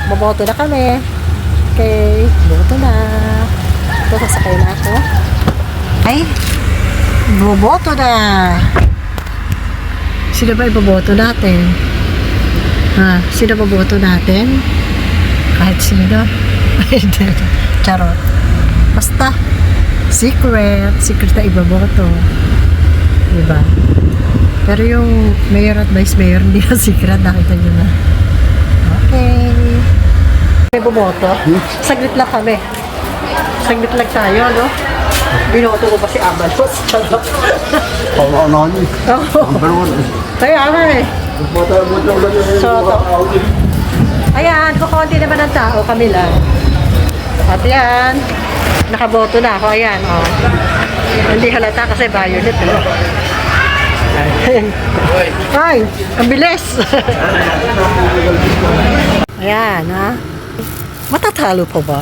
Boboto na kami. Okay, boto na. Ito, sasakay na ako. Ay, boboto na. Sino ba iboboto natin? Ha? Sino boboto natin? Kahit sino. Charot. Basta, secret na iboboto. Diba? Pero yung mayor at vice mayor, hindi na secret. Nakita nyo na. Okay. May boboto? Saglit lang kami. Saglit lang tayo, no? Binoto ko ba si Amalos? Charot. Paunahan niyo. Oo. Number one. Kaya nga eh. Buta ulan yung Soto. Ayan, kukunti naman ang tao, kami lang. At yan, nakaboto na ako, ayan, oh. Hindi halata kasi violet, eh. Ay, ang bilis. Ayan, ha. Matatalo pa ba?